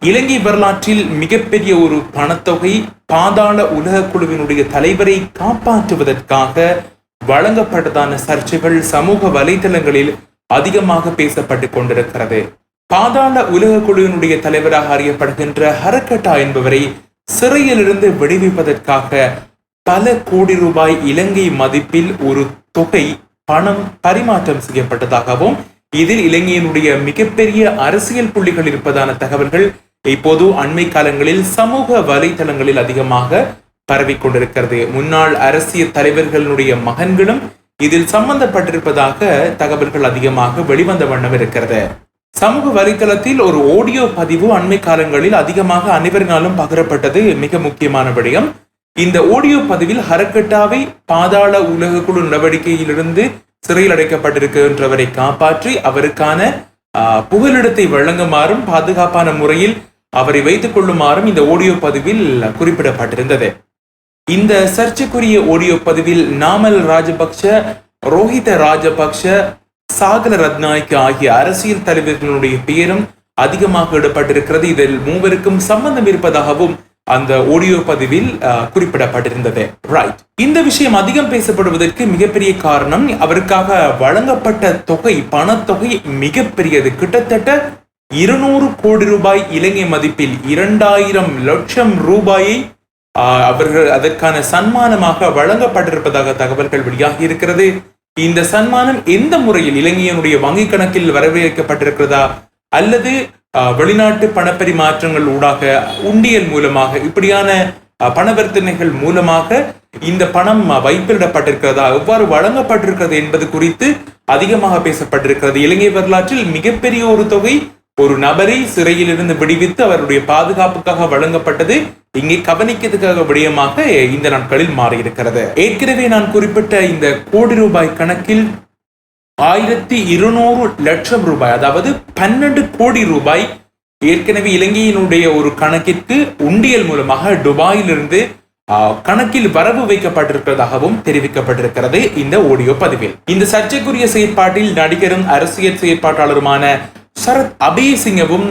இலங்கை வரலாற்றில் மிகப்பெரிய ஒரு பணத்தொகை பாதாள உலக குழுவினுடைய தலைவரை காப்பாற்றுவதற்காக வழங்கப்பட்டதான சர்ச்சைகள் சமூக வலைதளங்களில் அதிகமாக பேசப்பட்டு கொண்டிருக்கிறது. பாதாள உலக குழுவினுடைய தலைவராக அறியப்படுகின்ற ஹரக்கட்டா என்பவரை சிறையிலிருந்து விடுவிப்பதற்காக பல கோடி ரூபாய் இலங்கை மதிப்பில் ஒரு தொகை பணம் பரிமாற்றம் செய்யப்பட்டதாகவும் இதில் இலங்கையினுடைய மிகப்பெரிய அரசியல் புள்ளிகள் இருப்பதான தகவல்கள் இப்போது அண்மை காலங்களில் சமூக வலைதளங்களில் அதிகமாக பரவிக்கொண்டிருக்கிறது. முன்னாள் அரசியல் தலைவர்களுடைய மகன்களும் இதில் சம்பந்தப்பட்டிருப்பதாக தகவல்கள் அதிகமாக வெளிவந்த வண்ணம் இருக்கிறது. சமூக வலைதளத்தில் ஒரு ஆடியோ பதிவு அண்மை காலங்களில் அதிகமாக அனைவரினாலும் பகிரப்பட்டது மிக முக்கியமான விடயம். இந்த ஆடியோ பதிவில் ஹரக்கட்டாவை பாதாள உலக குழு நடவடிக்கையிலிருந்து சிறையில் அடைக்கப்பட்டிருக்கின்றவரை காப்பாற்றி அவருக்கான புகலிடத்தை வழங்குமாறும் பாதுகாப்பான முறையில் அவரை வைத்துக் கொள்ளுமாறும் இந்த ஆடியோ பதிவில் குறிப்பிடப்பட்டிருந்தது. இந்த சர்ச்சைக்குரிய ஆடியோ பதிவில் நாமல் ராஜபக்ஷ, ரோஹித ராஜபக்ஷ, சாகல ரத்நாயக்க ஆகிய அரசியல் தலைவர்களுடைய பெயரும் அதிகமாக இடப்பட்டிருக்கிறது. இதில் மூவருக்கும் சம்பந்தம் இருப்பதாகவும் அந்த ஆடியோ பதிவில் குறிப்பிடப்பட்டிருந்தது. ரைட், இந்த விஷயம் அதிகம் பேசப்படுவதற்கு மிகப்பெரிய காரணம் அவருக்காக வழங்கப்பட்ட தொகை, பணத்தொகை மிகப்பெரியது. கிட்டத்தட்ட 200 கோடி ரூபாய் இலங்கை மதிப்பில் 2000 லட்சம் ரூபாயை அவர்கள் அதற்கான சன்மானமாக வழங்கப்பட்டிருப்பதாக தகவல்கள் வெளியாகி இருக்கிறது. இந்த சன்மானம் எந்த முறையில் இலங்கையினுடைய வங்கி கணக்கில் வரவேற்கப்பட்டிருக்கிறதா அல்லது வெளிநாட்டு பணப்பரிமாற்றங்கள் ஊடாக உண்டியல் மூலமாக இப்படியான பணவர்த்தனைகள் மூலமாக இந்த பணம் வைப்பிடப்பட்டிருக்கிறதா, எவ்வாறு வழங்கப்பட்டிருக்கிறது என்பது குறித்து அதிகமாக பேசப்பட்டிருக்கிறது. இலங்கை வரலாற்றில் மிகப்பெரிய ஒரு தொகை ஒரு நபரை சிறையிலிருந்து விடுவித்து அவருடைய பாதுகாப்புக்காக வழங்கப்பட்டது இங்கே கவனிக்கிறதுக்காக விடயமாக இந்த நாட்களில் மாறியிருக்கிறது. ஏற்கனவே நான் குறிப்பிட்ட இந்த கோடி ரூபாய் கணக்கில் 1200 லட்சம் ரூபாய், அதாவது 12 கோடி ரூபாய் ஏற்கனவே இலங்கையினுடைய ஒரு கணக்கிற்கு உண்டியல் மூலமாக துபாயிலிருந்து கணக்கில் வரவு வைக்கப்பட்டிருக்கிறதாகவும் தெரிவிக்கப்பட்டிருக்கிறது இந்த ஆடியோ பதிவில். இந்த சர்ச்சைக்குரிய செயற்பாட்டில் நடிகரும் அரசியல் செயற்பாட்டாளருமான சரத் அபேசிங்கவும்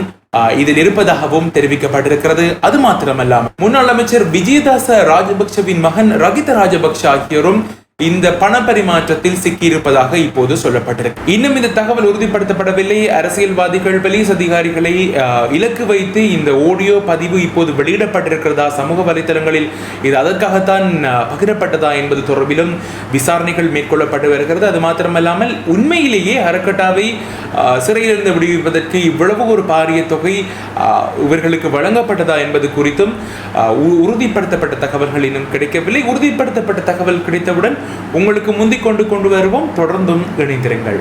இதில் இருப்பதாகவும் தெரிவிக்கப்பட்டிருக்கிறது. அது மாத்திரமல்லாமல் முன்னாள் அமைச்சர் விஜயதாச ராஜபக்சவின் மகன் ரகித ராஜபக்ஷ ஆகியோரும் இந்த பண பரிமாற்றத்தில் சிக்கியிருப்பதாக இப்போது சொல்லப்பட்டிருக்கு. இன்னும் இந்த தகவல் உறுதிப்படுத்தப்படவில்லை. அரசியல்வாதிகள், போலீஸ் அதிகாரிகளை இலக்கு வைத்து இந்த ஆடியோ பதிவு இப்போது வெளியிடப்பட்டிருக்கிறதா, சமூக வலைதளங்களில் இது அதற்காகத்தான் பகிரப்பட்டதா என்பது தொடர்பிலும் விசாரணைகள் மேற்கொள்ளப்பட்டு வருகிறது. அது மாத்திரமல்லாமல் உண்மையிலேயே ஹரக்கட்டாவை சிறையிலிருந்து விடுவிப்பதற்கு இவ்வளவு ஒரு பாரிய தொகை இவர்களுக்கு வழங்கப்பட்டதா என்பது குறித்தும் உறுதிப்படுத்தப்பட்ட தகவல்கள் இன்னும் கிடைக்கவில்லை. உறுதிப்படுத்தப்பட்ட தகவல் கிடைத்தவுடன் உங்களுக்கு முந்திக் கொண்டு வருவோம். தொடர்ந்தும் இணைந்திருங்கள்.